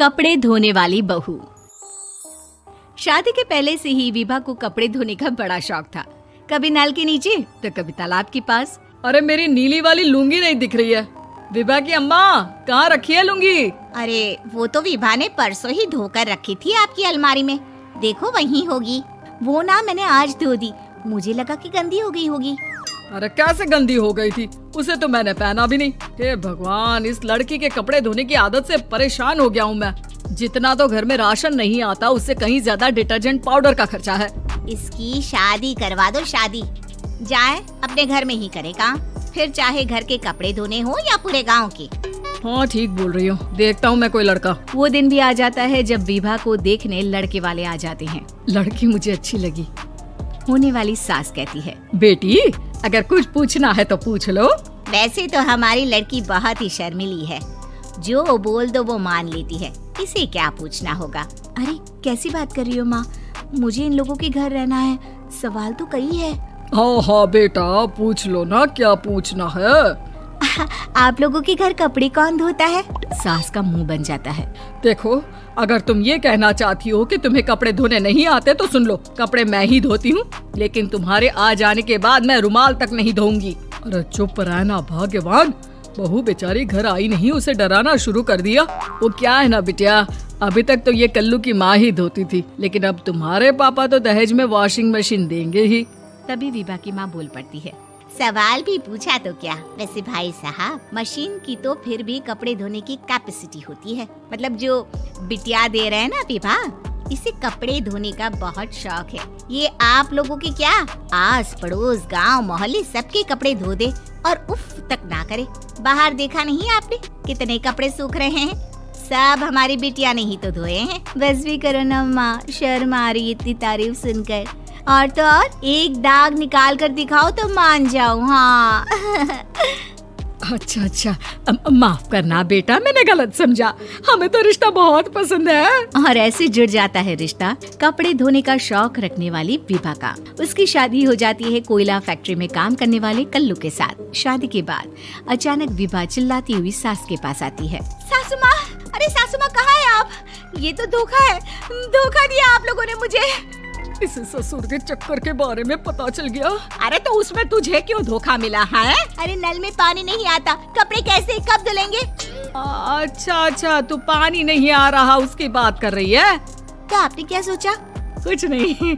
कपड़े धोने वाली बहू। शादी के पहले से ही विभा को कपड़े धोने का बड़ा शौक था। कभी नल के नीचे तो कभी तालाब के पास। अरे मेरी नीली वाली लुंगी नहीं दिख रही है। विभा की अम्मा, कहाँ रखी है लुंगी? अरे वो तो विभा ने परसों ही धोकर रखी थी आपकी अलमारी में, देखो वहीं होगी। वो ना मैंने आज धो दी, मुझे लगा कि गंदी हो गई होगी। अरे कैसे गंदी हो गई थी? उसे तो मैंने पहना भी नहीं। हे भगवान, इस लड़की के कपड़े धोने की आदत से परेशान हो गया हूँ मैं। जितना तो घर में राशन नहीं आता, उससे कहीं ज्यादा डिटर्जेंट पाउडर का खर्चा है। इसकी शादी करवा दो, शादी जाए अपने घर में ही करे काम, फिर चाहे घर के कपड़े धोने हो या पूरे गांव के। हाँ ठीक बोल रही हो, देखता हूँ मैं कोई लड़का। वो दिन भी आ जाता है जब विभा को देखने लड़के वाले आ जाते हैं। लड़की मुझे अच्छी लगी। होने वाली सास कहती है, बेटी अगर कुछ पूछना है तो पूछ लो। वैसे तो हमारी लड़की बहुत ही शर्मीली है, जो बोल दो वो मान लेती है, इसे क्या पूछना होगा। अरे कैसी बात कर रही हो माँ, मुझे इन लोगों के घर रहना है, सवाल तो कई है। हाँ हाँ बेटा, पूछ लो ना, क्या पूछना है। आप लोगों के घर कपड़े कौन धोता है? सास का मुंह बन जाता है। देखो, अगर तुम ये कहना चाहती हो कि तुम्हें कपड़े धोने नहीं आते तो सुन लो, कपड़े मैं ही धोती हूँ, लेकिन तुम्हारे आ जाने के बाद मैं रुमाल तक नहीं धोऊंगी। अरे चुप रहना भाग्यवान, बहू बेचारी घर आई नहीं, उसे डराना शुरू कर दिया। वो क्या है ना बिटिया, अभी तक तो ये कल्लू की माँ ही धोती थी, लेकिन अब तुम्हारे पापा तो दहेज में वॉशिंग मशीन देंगे ही। तभी विभा की माँ बोल पड़ती है, सवाल भी पूछा तो क्या। वैसे भाई साहब, मशीन की तो फिर भी कपड़े धोने की कैपेसिटी होती है। मतलब जो बिटिया दे रहे हैं ना विभा, इसे कपड़े धोने का बहुत शौक है। ये आप लोगों की क्या, आस पड़ोस गांव मोहल्ले सबके कपड़े धो दे और उफ तक ना करे। बाहर देखा नहीं आपने कितने कपड़े सूख रहे हैं? सब हमारी बिटिया ने ही तो धोए हैं। बस भी करो ना माँ, शर्म आ रही इतनी तारीफ सुनकर। और तो और एक दाग निकाल कर दिखाओ तो मान जाऊँ। हाँ अच्छा, माफ करना बेटा, मैंने गलत समझा। हमें तो रिश्ता बहुत पसंद है। और ऐसे जुड़ जाता है रिश्ता कपड़े धोने का शौक रखने वाली विभा का। उसकी शादी हो जाती है कोयला फैक्ट्री में काम करने वाले कल्लू के साथ। शादी के बाद अचानक विभा चिल्लाती हुई सास के पास आती है। सासू माँ, अरे सासू माँ कहाँ है आप? ये तो धोखा है, धोखा दिया आप लोगों ने मुझे। इसे ससुर के चक्कर के बारे में पता चल गया। अरे तो उसमें तुझे क्यों धोखा मिला है? अरे नल में पानी नहीं आता, कपड़े कैसे कब धुलेंगे? अच्छा, तू पानी नहीं आ रहा उसकी बात कर रही है। तो आपने क्या सोचा? कुछ नहीं।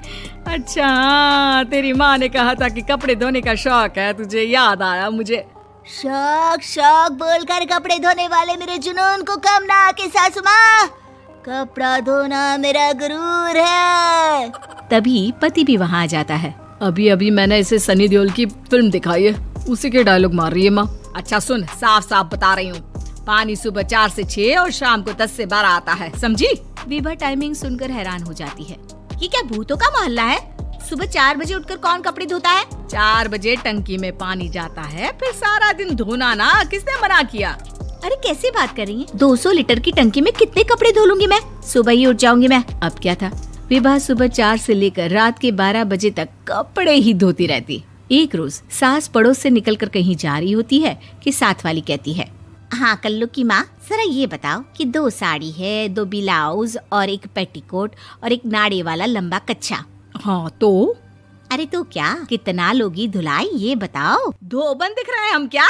अच्छा, तेरी माँ ने कहा था कि कपड़े धोने का शौक है तुझे, याद आया मुझे। शौक बोलकर कपड़े धोने वाले मेरे जुनून को कम ना आके सासू माँ, कपड़ा धोना मेरा गुरूर है। तभी पति भी वहाँ आ जाता है। अभी मैंने इसे सनी देओल की फिल्म दिखाई है, उसी के डायलॉग मार रही है माँ। अच्छा सुन, साफ बता रही हूँ, पानी सुबह 4 से 6 और शाम को 10 से 12 आता है, समझी? विभा टाइमिंग सुनकर हैरान हो जाती है। ये क्या भूतों का मोहल्ला है? सुबह 4 बजे उठकर कौन कपड़े धोता है? 4 बजे टंकी में पानी जाता है, फिर सारा दिन धोना ना, किसने मना किया? अरे कैसी बात कर रही हैं? 200 लीटर की टंकी में कितने कपड़े धो लूंगी मैं, सुबह ही उठ जाऊंगी मैं। अब क्या था, विभा सुबह 4 से लेकर रात के 12 बजे तक कपड़े ही धोती रहती। एक रोज सास पड़ोस से निकलकर कहीं जा रही होती है कि साथ वाली कहती है, हाँ कल्लू की माँ, जरा ये बताओ कि 2 साड़ी है, 2 ब्लाउज और एक पेटीकोट और एक नाड़े वाला लंबा कच्छा। हाँ तो? अरे तो क्या, कितना लोगी धुलाई ये बताओ। धोबन दिख रहे हैं हम क्या?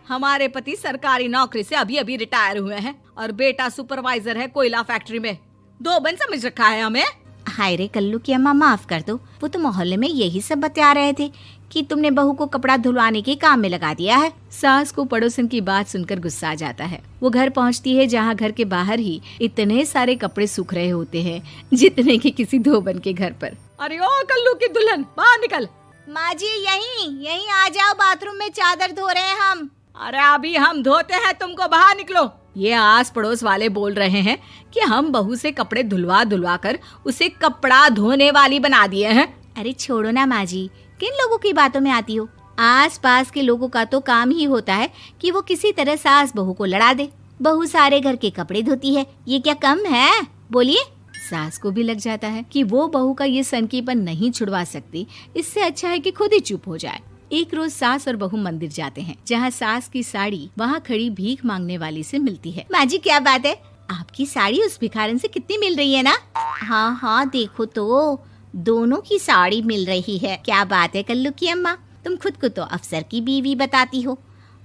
हमारे पति सरकारी नौकरी से अभी रिटायर हुए हैं और बेटा सुपरवाइजर है कोयला फैक्ट्री में। धोबन समझ रखा है हमें। हाय रे कल्लू की अम्मा, माफ कर दो, वो तो मोहल्ले में यही सब बता रहे थे कि तुमने बहू को कपड़ा धुलवाने के काम में लगा दिया है। सास को पड़ोसन की बात सुनकर गुस्सा आ जाता है। वो घर पहुंचती है जहां घर के बाहर ही इतने सारे कपड़े सूख रहे होते हैं जितने कि किसी धोबन के घर पर। अरे ओ कल्लू की दुल्हन, बाहर निकल। माँ जी यहीं आ जाओ, बाथरूम में चादर धो रहे हैं हम। अरे अभी हम धोते हैं, तुमको बाहर निकलो। ये आस पड़ोस वाले बोल रहे हैं कि हम बहू से कपड़े धुलवा कर उसे कपड़ा धोने वाली बना दिए हैं। अरे छोड़ो ना माँ जी, किन लोगों की बातों में आती हो? आस पास के लोगों का तो काम ही होता है कि वो किसी तरह सास बहू को लड़ा दे। बहू सारे घर के कपड़े धोती है, ये क्या कम है? बोलिए। सास को भी लग जाता है कि वो बहू का ये सनकीपन नहीं छुड़वा सकती, इससे अच्छा है कि खुद ही चुप हो जाए। एक रोज सास और बहू मंदिर जाते हैं, जहाँ सास की साड़ी वहाँ खड़ी भीख मांगने वाली से मिलती है। माँ जी क्या बात है, आपकी साड़ी उस भिखारन से कितनी मिल रही है ना? हाँ हाँ देखो तो, दोनों की साड़ी मिल रही है। क्या बात है कल्लू की अम्मा, तुम खुद को तो अफसर की बीवी बताती हो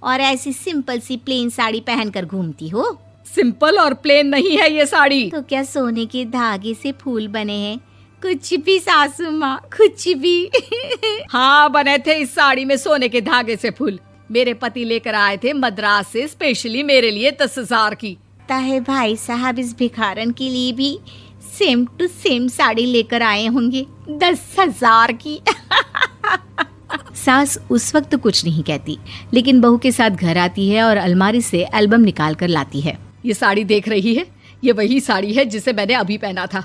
और ऐसी सिंपल सी प्लेन साड़ी पहनकर घूमती हो। सिंपल और प्लेन नहीं है ये साड़ी। तो क्या सोने के धागे से फूल बने हैं? कुछ भी सासू माँ, कुछ भी। हाँ बने थे इस साड़ी में सोने के धागे से फूल। मेरे पति लेकर आए थे मद्रास से स्पेशली मेरे लिए 10,000 की। ताहे भाई साहब इस भिखारन के लिए भी सेम टू सेम साड़ी लेकर आए होंगे 10,000 की। सास उस वक्त तो कुछ नहीं कहती, लेकिन बहू के साथ घर आती है और अलमारी से एल्बम निकाल कर लाती है। ये साड़ी देख रही है, ये वही साड़ी है जिसे मैंने अभी पहना था।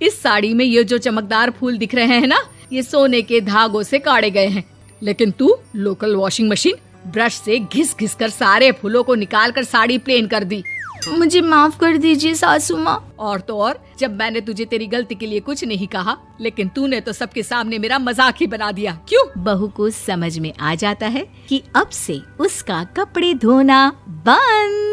इस साड़ी में ये जो चमकदार फूल दिख रहे हैं ना, ये सोने के धागों से काढ़े गए हैं। लेकिन तू लोकल वॉशिंग मशीन ब्रश से घिस घिस कर सारे फूलों को निकाल कर साड़ी प्लेन कर दी। मुझे माफ कर दीजिए सासू माँ। और तो और, जब मैंने तुझे तेरी गलती के लिए कुछ नहीं कहा, लेकिन तूने तो सबके सामने मेरा मजाक ही बना दिया। क्यों? बहू को समझ में आ जाता है कि अब से उसका कपड़े धोना बंद।